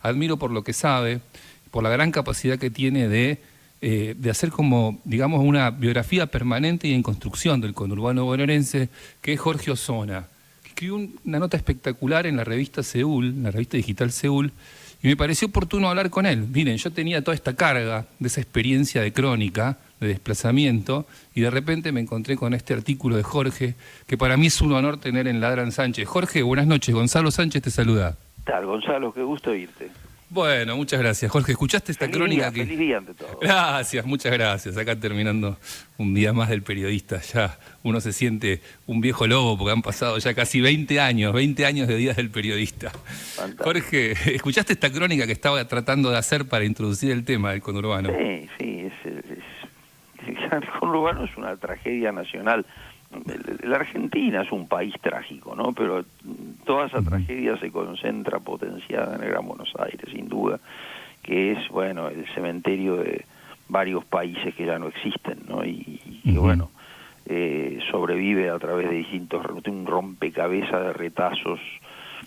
admiro por lo que sabe, por la gran capacidad que tiene de hacer como, digamos, una biografía permanente y en construcción del conurbano bonaerense, que es Jorge Osona. Escribió una nota espectacular en la revista Seúl, en la revista digital Seúl, y me pareció oportuno hablar con él. Miren, yo tenía toda esta carga de esa experiencia de crónica, de desplazamiento, y de repente me encontré con este artículo de Jorge, que para mí es un honor tener en Ladran Sánchez. Jorge, buenas noches. Gonzalo Sánchez te saluda. ¿Qué tal, Gonzalo? Qué gusto oírte. Bueno, muchas gracias. Jorge, ¿escuchaste esta crónica? Feliz día ante todo. Gracias, muchas gracias. Acá terminando un día más del periodista. Ya uno se siente un viejo lobo porque han pasado ya casi 20 años de días del periodista. Fantástico. Jorge, ¿escuchaste esta crónica que estaba tratando de hacer para introducir el tema del conurbano? Sí, el conurbano es una tragedia nacional. La Argentina es un país trágico, ¿no? Pero toda esa tragedia se concentra potenciada en el Gran Buenos Aires, sin duda, que es, bueno, el cementerio de varios países que ya no existen, ¿no? Y bueno, sobrevive a través de un rompecabezas de retazos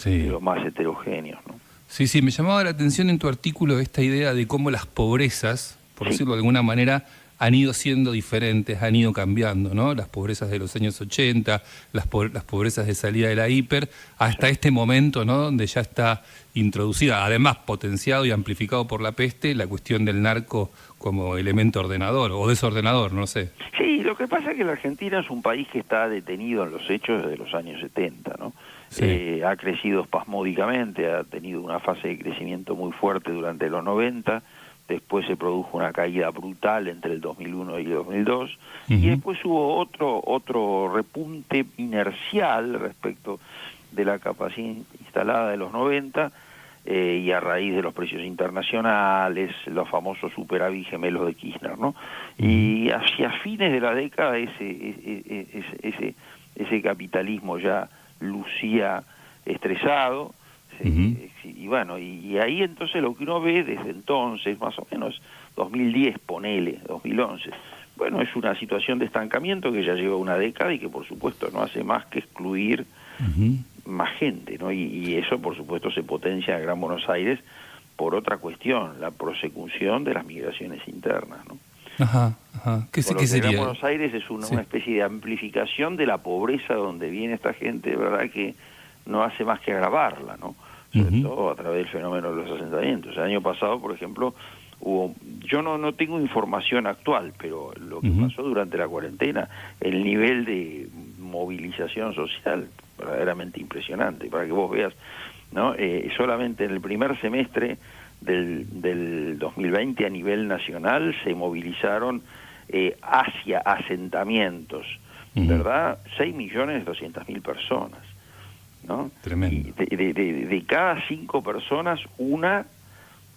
de los más heterogéneos, ¿no? Sí, me llamaba la atención en tu artículo esta idea de cómo las pobrezas, por decirlo de alguna manera, han ido siendo diferentes, han ido cambiando, ¿no? Las pobrezas de los años 80, las pobrezas de salida de la hiper, hasta este momento, ¿no? Donde ya está introducida, además potenciado y amplificado por la peste, la cuestión del narco como elemento ordenador o desordenador, no sé. Sí, lo que pasa es que la Argentina es un país que está detenido en los hechos desde los años 70, ¿no? Sí. Ha crecido espasmódicamente, ha tenido una fase de crecimiento muy fuerte durante los 90, después se produjo una caída brutal entre el 2001 y el 2002, y después hubo otro repunte inercial respecto de la capacidad instalada de los 90, y a raíz de los precios internacionales, los famosos superávit gemelos de Kirchner, ¿no? Y hacia fines de la década ese capitalismo ya lucía estresado. Y bueno, y ahí entonces lo que uno ve desde entonces, más o menos 2010, ponele, 2011, bueno, es una situación de estancamiento que ya lleva una década y que por supuesto no hace más que excluir más gente, ¿no? Y eso por supuesto se potencia en Gran Buenos Aires por otra cuestión, la prosecución de las migraciones internas, ¿no? ¿Qué sería? Gran Buenos Aires es una especie de amplificación de la pobreza donde viene esta gente, de verdad que no hace más que agravarla, ¿no? Sobre todo a través del fenómeno de los asentamientos. El año pasado, por ejemplo, yo no tengo información actual, pero lo que pasó durante la cuarentena, el nivel de movilización social, verdaderamente impresionante, para que vos veas, ¿no? Solamente en el primer semestre del 2020 a nivel nacional se movilizaron hacia asentamientos, ¿verdad? 6.200.000 personas, ¿no? Tremendo. Y de cada 5 personas, una,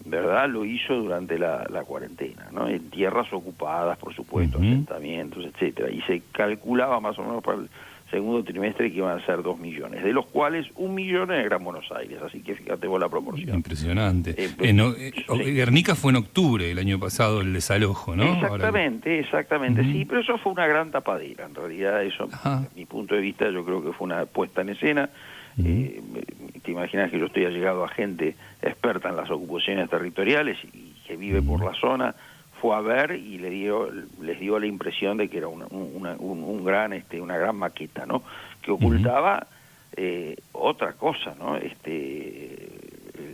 ¿verdad?, lo hizo durante la cuarentena, ¿no? En tierras ocupadas, por supuesto, asentamientos, etcétera. Y se calculaba más o menos para el segundo trimestre que iban a ser 2 millones, de los cuales 1 millón en el Gran Buenos Aires, así que fíjate vos la proporción. Impresionante. Guernica fue en octubre el año pasado el desalojo, ¿no? Exactamente, sí, pero eso fue una gran tapadera, en realidad eso, desde mi punto de vista, yo creo que fue una puesta en escena. Te imaginas que yo estoy allegado a gente experta en las ocupaciones territoriales y que vive por la zona, fue a ver y les dio la impresión de que era una gran maqueta, ¿no? Que ocultaba otra cosa, ¿no?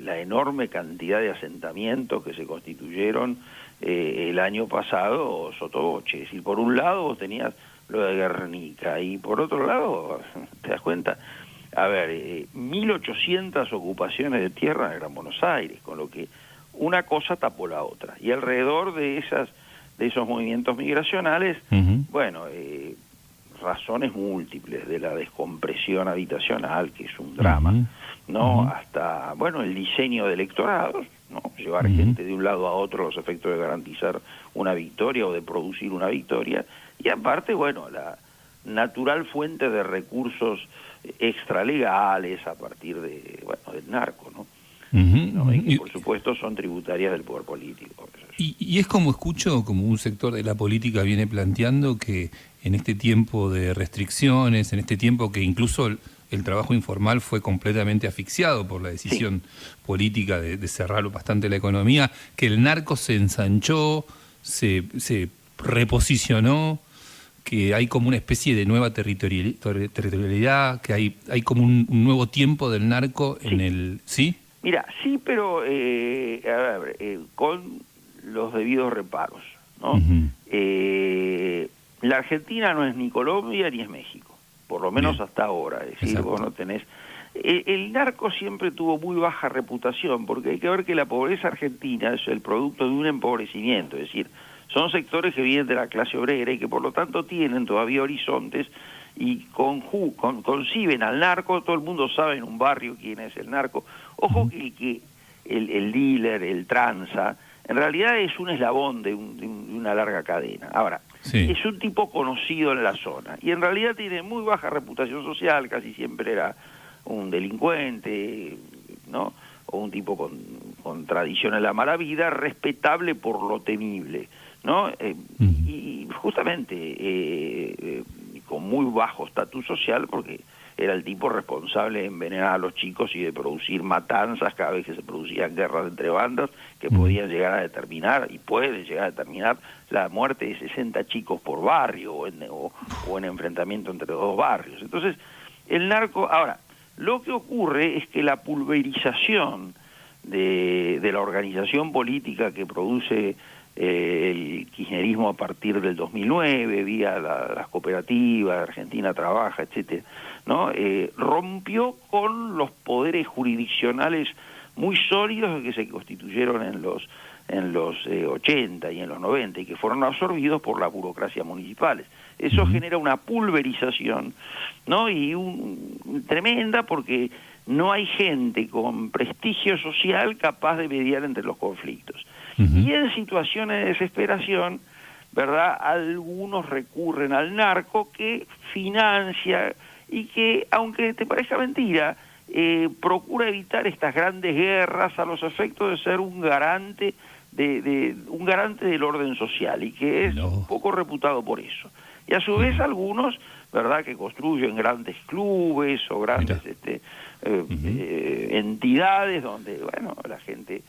La enorme cantidad de asentamientos que se constituyeron el año pasado sottovoce. Es decir, por un lado vos tenías lo de Guernica y por otro lado, te das cuenta, a ver, 1.800 ocupaciones de tierra en el Gran Buenos Aires, con lo que una cosa tapó la otra. Y alrededor de esos movimientos migracionales, bueno, razones múltiples de la descompresión habitacional, que es un drama, ¿no? Hasta, bueno, el diseño de electorados, ¿no? Llevar gente de un lado a otro a los efectos de garantizar una victoria o de producir una victoria. Y aparte, bueno, la natural fuente de recursos extralegales a partir de, bueno, del narco, ¿no? ¿No? Y que por supuesto son tributarias del poder político. Y es como escucho, como un sector de la política viene planteando que en este tiempo de restricciones, en este tiempo que incluso el trabajo informal fue completamente asfixiado por la decisión política de cerrar bastante la economía, que el narco se ensanchó, se reposicionó, que hay como una especie de nueva territorialidad, que hay como un nuevo tiempo del narco en el... ¿Sí? Mira, sí, pero con los debidos reparos, ¿no? La Argentina no es ni Colombia ni es México, por lo menos hasta ahora. Es decir, vos no tenés... El narco siempre tuvo muy baja reputación, porque hay que ver que la pobreza argentina es el producto de un empobrecimiento, es decir, son sectores que vienen de la clase obrera y que por lo tanto tienen todavía horizontes y conciben al narco. Todo el mundo sabe en un barrio quién es el narco. Ojo que el dealer, el tranza, en realidad es un eslabón de una larga cadena. Ahora, es un tipo conocido en la zona y en realidad tiene muy baja reputación social, casi siempre era un delincuente, ¿no? O un tipo con tradición en la mala vida, respetable por lo temible, ¿no? Y justamente con muy bajo estatus social, porque era el tipo responsable de envenenar a los chicos y de producir matanzas cada vez que se producían guerras entre bandas que podían llegar a determinar, y pueden llegar a determinar, la muerte de 60 chicos por barrio o en enfrentamiento entre dos barrios. Entonces, el narco... Ahora, lo que ocurre es que la pulverización de la organización política que produce el kirchnerismo a partir del 2009, vía las cooperativas, Argentina Trabaja, etcétera, ¿no? Rompió con los poderes jurisdiccionales muy sólidos que se constituyeron en los 80 y en los 90 y que fueron absorbidos por las burocracias municipales. Eso genera una pulverización, ¿no? Y tremenda, porque no hay gente con prestigio social capaz de mediar entre los conflictos. Y en situaciones de desesperación, ¿verdad?, algunos recurren al narco, que financia y que, aunque te parezca mentira, procura evitar estas grandes guerras a los efectos de ser un garante un garante del orden social, y que es un poco reputado por eso. Y a su vez algunos, ¿verdad?, que construyen grandes clubes o grandes entidades donde, bueno, la gente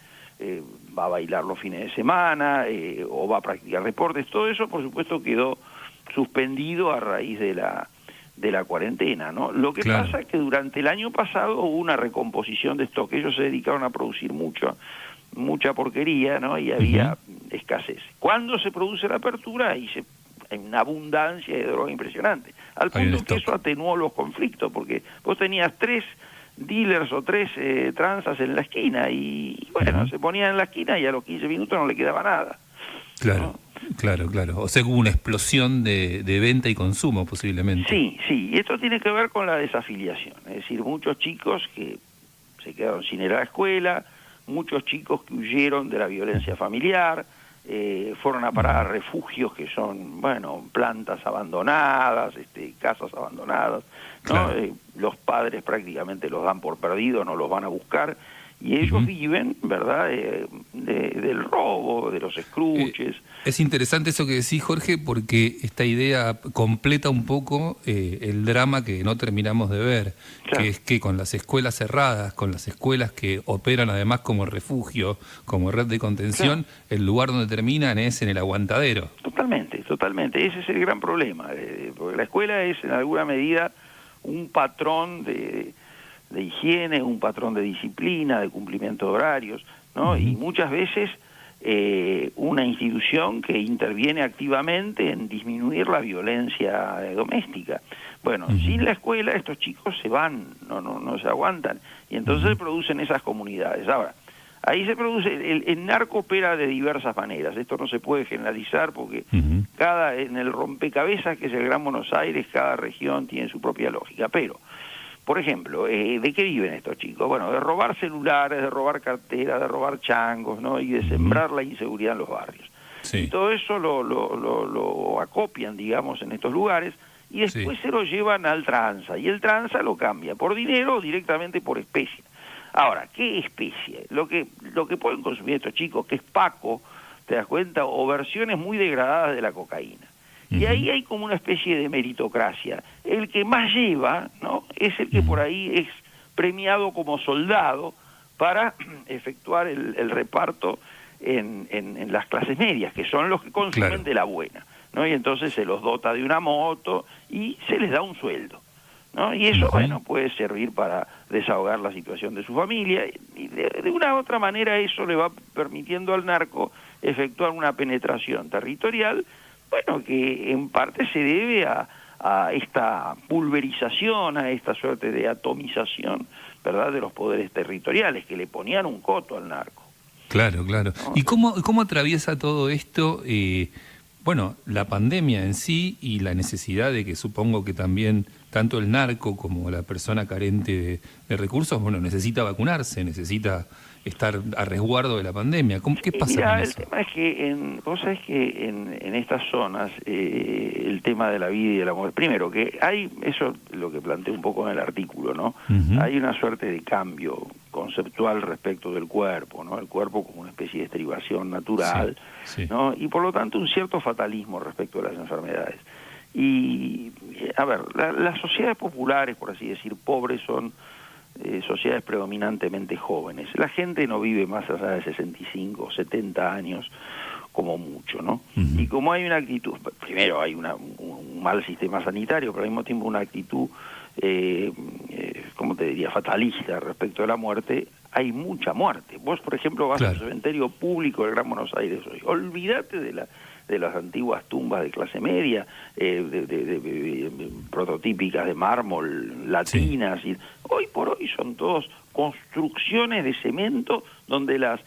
va a bailar los fines de semana o va a practicar deportes. Todo eso, por supuesto, quedó suspendido a raíz de la cuarentena, ¿no? Lo que pasa es que durante el año pasado hubo una recomposición de stock. Ellos se dedicaron a producir mucha porquería, ¿no? Y había escasez. Cuando se produce la apertura, hay una abundancia de droga impresionante, al punto que eso atenuó los conflictos, porque vos tenías 3 dealers o 3 tranzas en la esquina y bueno, se ponían en la esquina y a los 15 minutos no le quedaba nada. Claro, ¿no? Claro. O sea, hubo una explosión de venta y consumo posiblemente. Sí, y esto tiene que ver con la desafiliación, es decir, muchos chicos que se quedaron sin ir a la escuela, muchos chicos que huyeron de la violencia familiar, fueron a parar a refugios que son, bueno, plantas abandonadas, casas abandonadas, ¿no? Claro. Los padres prácticamente los dan por perdidos, no los van a buscar, y ellos viven, ¿verdad?, del robo, de los escruches. Es interesante eso que decís, Jorge, porque esta idea completa un poco el drama que no terminamos de ver, que es que con las escuelas cerradas, con las escuelas que operan además como refugio, como red de contención, el lugar donde terminan es en el aguantadero. Totalmente. Ese es el gran problema, porque la escuela es en alguna medida un patrón de higiene, un patrón de disciplina, de cumplimiento de horarios, ¿no? Y muchas veces una institución que interviene activamente en disminuir la violencia doméstica. Bueno, sin la escuela estos chicos se van, no se aguantan, y entonces se producen esas comunidades. Ahora, ahí se produce, el narco opera de diversas maneras, esto no se puede generalizar porque en el rompecabezas que es el Gran Buenos Aires, cada región tiene su propia lógica, pero... Por ejemplo, ¿de qué viven estos chicos? Bueno, de robar celulares, de robar carteras, de robar changos, ¿no? Y de sembrar la inseguridad en los barrios. Y todo eso lo acopian, digamos, en estos lugares, y después se lo llevan al tranza, y el tranza lo cambia por dinero o directamente por especie. Ahora, ¿qué especie? Lo que pueden consumir estos chicos, que es Paco, ¿te das cuenta? O versiones muy degradadas de la cocaína. Y ahí hay como una especie de meritocracia. El que más lleva, ¿no?, es el que por ahí es premiado como soldado para efectuar el reparto en las clases medias, que son los que consumen de la buena, ¿no? Y entonces se los dota de una moto y se les da un sueldo, ¿no? Y eso, bueno, puede servir para desahogar la situación de su familia, y de una u otra manera eso le va permitiendo al narco efectuar una penetración territorial, bueno, que en parte se debe a esta pulverización, a esta suerte de atomización, ¿verdad?, de los poderes territoriales, que le ponían un coto al narco. Claro, claro. ¿No? ¿Y cómo atraviesa todo esto, bueno, la pandemia en sí y la necesidad de que supongo que también tanto el narco como la persona carente de recursos, bueno, necesita vacunarse, necesita estar a resguardo de la pandemia? ¿Qué pasa Mirá, con eso? el tema es que, vos sabés que en estas zonas, el tema de la vida y de la muerte, primero que hay, eso es lo que planteé un poco en el artículo, ¿no? Hay una suerte de cambio conceptual respecto del cuerpo, ¿no? El cuerpo como una especie de estribación natural, ¿no? Y por lo tanto un cierto fatalismo respecto de las enfermedades. Y, a ver, las sociedades populares, por así decir, pobres, son sociedades predominantemente jóvenes. La gente no vive más allá de 65 o 70 años como mucho, ¿no? Y como hay una actitud, primero hay un mal sistema sanitario, pero al mismo tiempo una actitud, ¿cómo te diría?, fatalista respecto a la muerte, hay mucha muerte. Vos, por ejemplo, vas al cementerio público del Gran Buenos Aires hoy, olvídate de las antiguas tumbas de clase media, prototípicas de mármol, latinas, y hoy por hoy son todos construcciones de cemento donde las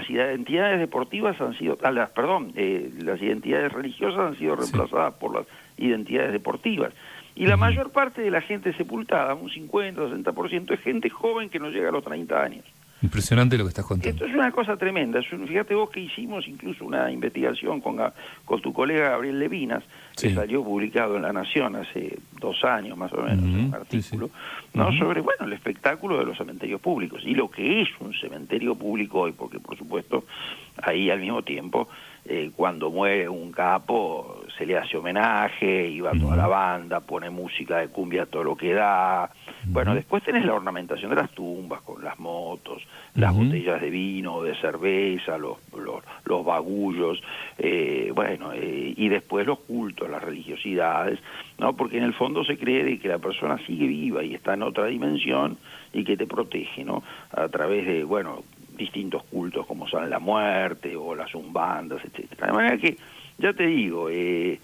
identidades deportivas han sido, las identidades religiosas han sido reemplazadas por las identidades deportivas. Y la mayor parte de la gente sepultada, un 50 o 60%, es gente joven que no llega a los 30 años. Impresionante lo que estás contando. Esto es una cosa tremenda. Fíjate vos que hicimos incluso una investigación con tu colega Gabriel Levinas, que salió publicado en La Nación hace 2 años más o menos, un artículo, ¿no? Sobre, bueno, el espectáculo de los cementerios públicos y lo que es un cementerio público hoy, porque por supuesto ahí al mismo tiempo cuando muere un capo se le hace homenaje, y va toda la banda, pone música de cumbia a todo lo que da. Bueno, después tenés la ornamentación de las tumbas con las motos, las botellas de vino, de cerveza, los bagullos, y después los cultos, las religiosidades, ¿no? Porque en el fondo se cree de que la persona sigue viva y está en otra dimensión y que te protege, ¿no? A través de, bueno, distintos cultos como son la muerte o las umbandas, etcétera. De manera que, ya te digo, el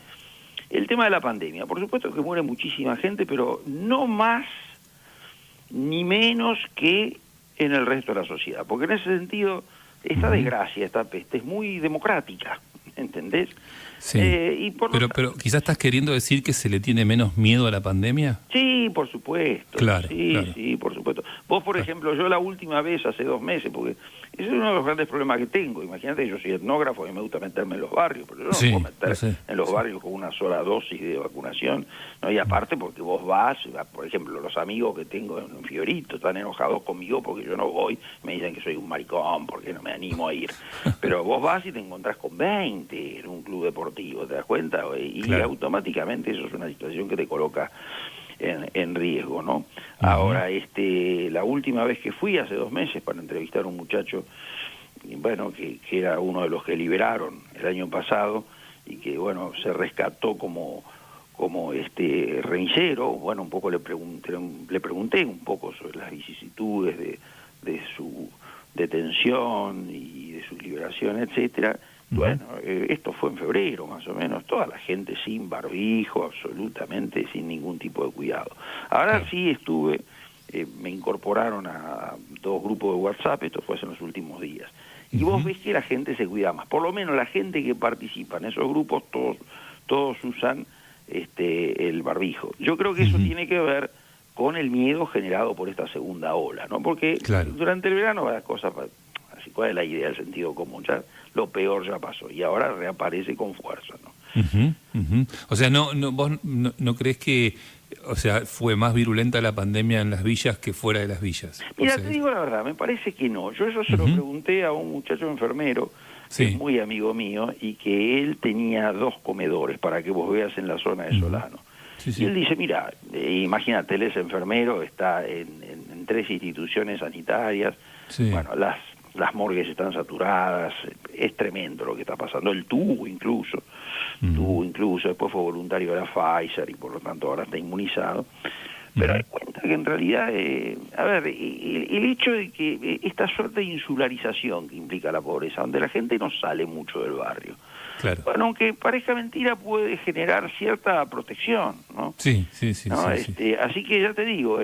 tema de la pandemia, por supuesto que muere muchísima gente, pero no más ni menos que en el resto de la sociedad, porque en ese sentido esta desgracia, esta peste es muy democrática, ¿entendés? Sí, pero quizás estás queriendo decir que se le tiene menos miedo a la pandemia. Sí, por supuesto. Claro, sí, por supuesto. Vos, por ejemplo, yo la última vez, hace 2 meses, porque ese es uno de los grandes problemas que tengo. Imagínate, yo soy etnógrafo y me gusta meterme en los barrios, pero yo no puedo meter en los barrios con una sola dosis de vacunación, ¿no? Y aparte porque vos vas, por ejemplo, los amigos que tengo en Fiorito están enojados conmigo porque yo no voy, me dicen que soy un maricón porque no me animo a ir. Pero vos vas y te encontrás con 20 en un club deportivo, ¿te das cuenta? Y automáticamente eso es una situación que te coloca en riesgo, ¿no? Ahora, la última vez que fui, hace 2 meses, para entrevistar a un muchacho, bueno, que era uno de los que liberaron el año pasado, y que, bueno, se rescató como remisero, bueno, un poco le pregunté un poco sobre las vicisitudes de su detención y de su liberación, etcétera. Bueno, esto fue en febrero más o menos, toda la gente sin barbijo, absolutamente sin ningún tipo de cuidado. Ahora sí estuve, me incorporaron a 2 grupos de WhatsApp, esto fue en los últimos días, y vos ves que la gente se cuida más, por lo menos la gente que participa en esos grupos, todos usan el barbijo. Yo creo que eso tiene que ver con el miedo generado por esta segunda ola, ¿no? Porque durante el verano las cosas, así, ¿cuál es la idea del sentido común? Ya lo peor ya pasó y ahora reaparece con fuerza, ¿no? O sea, vos no crees que, o sea, fue más virulenta la pandemia en las villas que fuera de las villas. Mira, te digo la verdad, me parece que no. Yo eso se lo pregunté a un muchacho enfermero, que es muy amigo mío, y que él tenía 2 comedores, para que vos veas, en la zona de Solano. Sí, sí. Y él dice, mira, imagínate, él es enfermero, está en 3 instituciones sanitarias, Sí. bueno, las morgues están saturadas, es tremendo lo que está pasando. Él tuvo incluso, después fue voluntario de la Pfizer y por lo tanto ahora está inmunizado. Pero hay cuenta que en realidad, a ver, el hecho de que esta suerte de insularización que implica la pobreza, donde la gente no sale mucho del barrio, Claro. bueno, aunque parezca mentira, puede generar cierta protección, ¿no? Sí, sí, sí. ¿No? Sí. Así que ya te digo,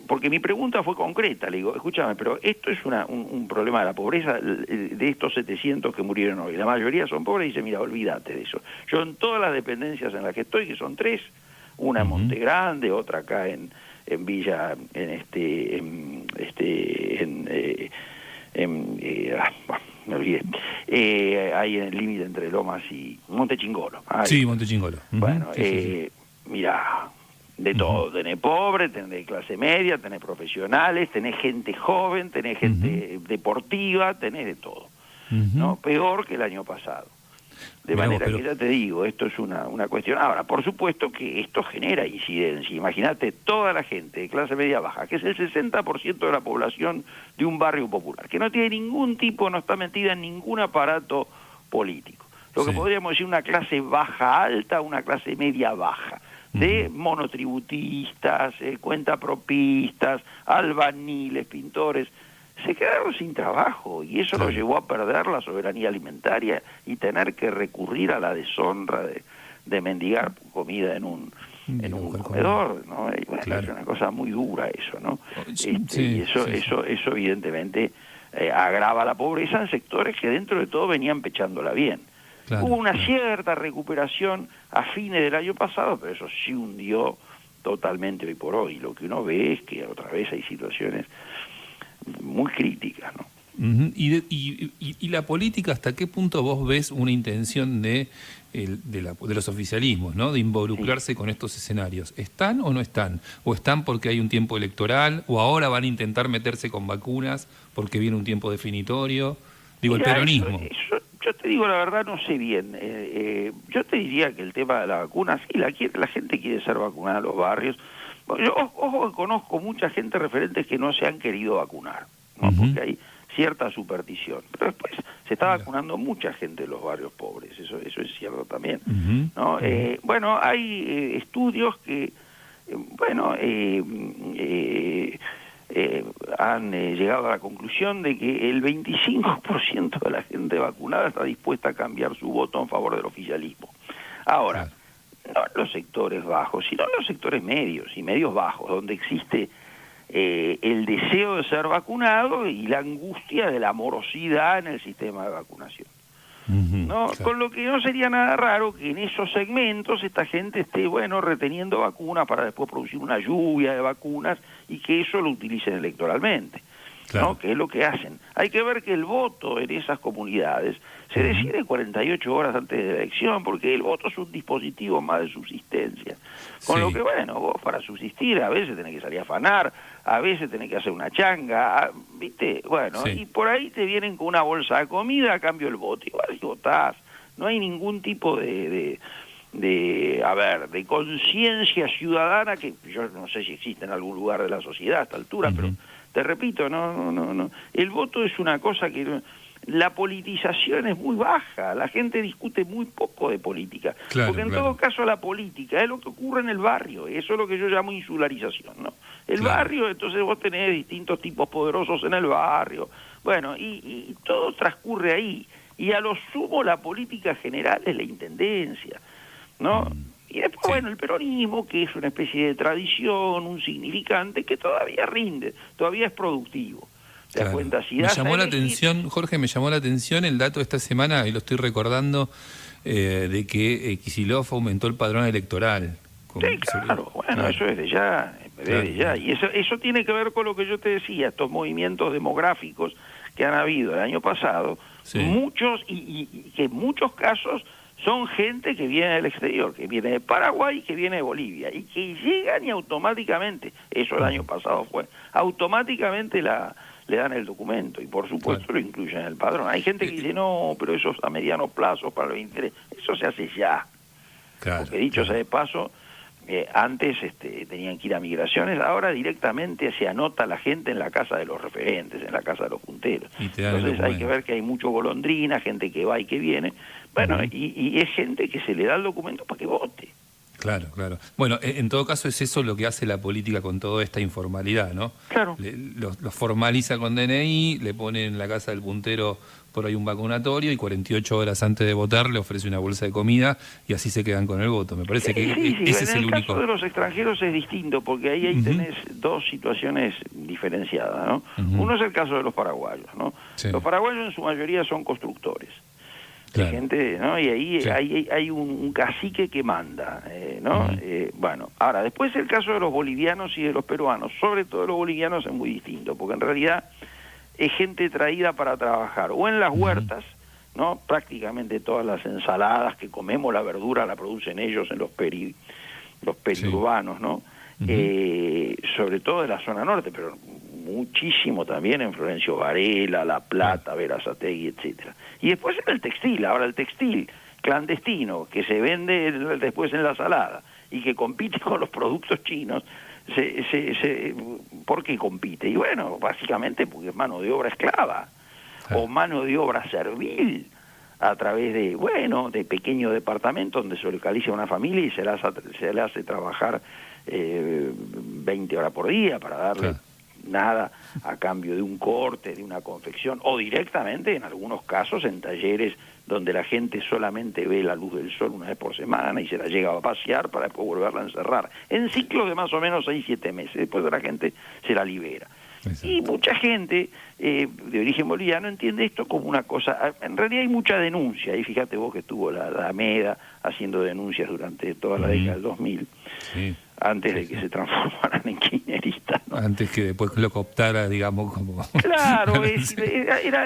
porque mi pregunta fue concreta, le digo, escúchame, pero esto es un problema de la pobreza, de estos 700 que murieron hoy, la mayoría son pobres, y dice, mira, olvídate de eso. Yo en todas las dependencias en las que estoy, que son 3, una en Monte Grande, otra acá en Villa, me olvidé, ahí en el límite entre Lomas y Monte Chingolo. Sí, Monte Chingolo. Bueno, sí. mirá, de todo, tenés pobre, tenés de clase media, tenés profesionales, tenés gente joven, tenés gente deportiva, tenés de todo, ¿no? Peor que el año pasado. De manera que ya te digo, esto es una cuestión. Ahora, por supuesto que esto genera incidencia. Imagínate toda la gente de clase media baja, que es el 60% de la población de un barrio popular, que no tiene ningún tipo, no está metida en ningún aparato político. Lo que podríamos decir una clase baja alta, una clase media baja, de monotributistas, cuentapropistas, albañiles, pintores, se quedaron sin trabajo y eso lo llevó a perder la soberanía alimentaria y tener que recurrir a la deshonra de mendigar comida en un comedor, ¿no? Y bueno, es una cosa muy dura eso, ¿no? Y eso evidentemente agrava la pobreza en sectores que dentro de todo venían pechándola bien. Hubo una cierta recuperación a fines del año pasado, pero eso sí hundió totalmente hoy por hoy. Lo que uno ve es que otra vez hay situaciones muy críticas, ¿no? ¿Y la política, hasta qué punto vos ves una intención de los oficialismos, ¿no? De involucrarse con estos escenarios? ¿Están o no están? ¿O están porque hay un tiempo electoral? ¿O ahora van a intentar meterse con vacunas porque viene un tiempo definitorio? Digo, el peronismo. Yo te digo la verdad, no sé bien. Yo te diría que el tema de la vacuna, sí, la gente quiere ser vacunada en los barrios. Yo, ojo, que conozco mucha gente referentes que no se han querido vacunar, ¿no? Porque hay cierta superstición. Pero después se está vacunando mucha gente en los barrios pobres, eso es cierto también, ¿no? Bueno, hay estudios que, han llegado a la conclusión de que el 25% de la gente vacunada está dispuesta a cambiar su voto en favor del oficialismo. Ahora, no en los sectores bajos, sino en los sectores medios y medios bajos, donde existe el deseo de ser vacunado y la angustia de la morosidad en el sistema de vacunación. ¿No? Con lo que no sería nada raro que en esos segmentos esta gente esté, reteniendo vacunas para después producir una lluvia de vacunas y que eso lo utilicen electoralmente. ¿No? Que es lo que hacen. Hay que ver que el voto en esas comunidades se decide 48 horas antes de la elección, porque el voto es un dispositivo más de subsistencia. Con lo que, vos para subsistir a veces tenés que salir a afanar, a veces tenés que hacer una changa, ¿viste? Y por ahí te vienen con una bolsa de comida a cambio del voto. Igual si votás, no hay ningún tipo de conciencia ciudadana, que yo no sé si existe en algún lugar de la sociedad a esta altura, pero te repito, no. El voto es una cosa que la politización es muy baja, la gente discute muy poco de política, porque en todo caso la política es lo que ocurre en el barrio, eso es lo que yo llamo insularización, ¿no? El barrio, entonces vos tenés distintos tipos poderosos en el barrio, y todo transcurre ahí, y a lo sumo la política general es la intendencia, ¿no? Y después, el peronismo, que es una especie de tradición, un significante que todavía rinde, todavía es productivo. ¿Te das cuenta? Si me llamó la atención, Jorge, el dato de esta semana, y lo estoy recordando, de que Kicillof aumentó el padrón electoral. Sí, claro, eso es de ya, ya. Y eso tiene que ver con lo que yo te decía, estos movimientos demográficos que han habido el año pasado, muchos, y que en muchos casos son gente que viene del exterior, que viene de Paraguay, que viene de Bolivia, y que llegan y automáticamente, eso el año pasado fue, automáticamente le dan el documento, y por supuesto lo incluyen en el padrón. Hay gente que dice, no, pero eso es a mediano plazo para el 23, eso se hace ya. Claro, porque dicho sea de paso, antes tenían que ir a migraciones, ahora directamente se anota la gente en la casa de los referentes, en la casa de los punteros. Entonces hay que ver que hay mucho golondrina, gente que va y que viene, bueno, y es gente que se le da el documento para que vote. Claro, claro. Bueno, en todo caso es eso lo que hace la política con toda esta informalidad, ¿no? Claro. Los formaliza con DNI, le pone en la casa del puntero por ahí un vacunatorio y 48 horas antes de votar le ofrece una bolsa de comida y así se quedan con el voto. Me parece que ese es el único. En el caso de los extranjeros es distinto, porque ahí tenés dos situaciones diferenciadas, ¿no? Uno es el caso de los paraguayos, ¿no? Sí. Los paraguayos en su mayoría son constructores. Claro. Gente, ¿no? Y ahí hay un cacique que manda, ¿no? Bueno, ahora, después el caso de los bolivianos y de los peruanos, sobre todo los bolivianos es muy distinto, porque en realidad es gente traída para trabajar, o en las huertas, ¿no? Prácticamente todas las ensaladas que comemos, la verdura la producen ellos en los periurbanos, ¿no? Sobre todo de la zona norte, pero muchísimo también en Florencio Varela, La Plata, Verazategui, etcétera. Y después en el textil, ahora el textil clandestino que se vende después en la salada y que compite con los productos chinos, ¿por qué compite? Y bueno, básicamente porque es mano de obra esclava o mano de obra servil a través de pequeños departamentos donde se localiza una familia y se le hace trabajar 20 horas por día para darle nada a cambio de un corte, de una confección, o directamente, en algunos casos, en talleres donde la gente solamente ve la luz del sol una vez por semana y se la llega a pasear para después volverla a encerrar, en ciclos de más o menos 6-7 meses, después de la gente se la libera. Exacto. Y mucha gente de origen boliviano entiende esto como una cosa, en realidad hay mucha denuncia, y fíjate vos que estuvo la Alameda haciendo denuncias durante toda la década del 2000, antes de que se transformaran en kirchneristas, ¿no? Antes que después lo cooptara, digamos, como... Claro, era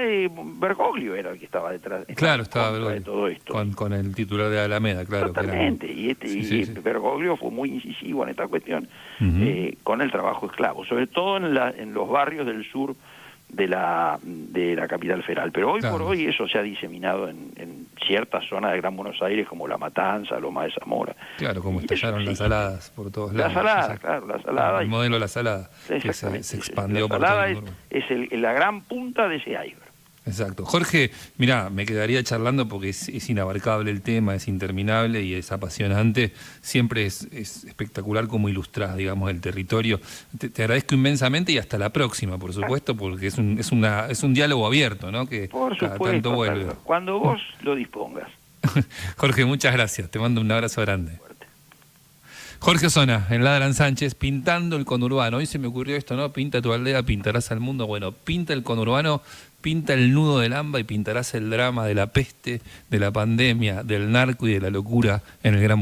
Bergoglio era el que estaba detrás. Claro, estaba de todo esto. Con el titular de Alameda, claro. Totalmente, y Bergoglio fue muy incisivo en esta cuestión, con el trabajo esclavo, sobre todo en los barrios del sur de la capital federal. Pero hoy por hoy eso se ha diseminado en ciertas zonas de Gran Buenos Aires, como La Matanza, Loma de Zamora. Claro, como estallaron las saladas por todos lados. La salada, claro, la salada. El modelo de la salada, que se expandió por todo el mundo. Es la gran punta de ese iceberg. Exacto. Jorge, mirá, me quedaría charlando porque es inabarcable el tema, es interminable y es apasionante. Siempre es espectacular cómo ilustrás, digamos, el territorio. Te agradezco inmensamente y hasta la próxima, por supuesto, porque es un diálogo abierto, ¿no? Que por cada supuesto, tanto vuelve. Cuando vos lo dispongas. Jorge, muchas gracias. Te mando un abrazo grande. Jorge Osona, en Ladran Sánchez, pintando el conurbano. Hoy se me ocurrió esto, ¿no? Pinta tu aldea, pintarás al mundo. Bueno, pinta el conurbano, pinta el nudo del AMBA y pintarás el drama de la peste, de la pandemia, del narco y de la locura en el gran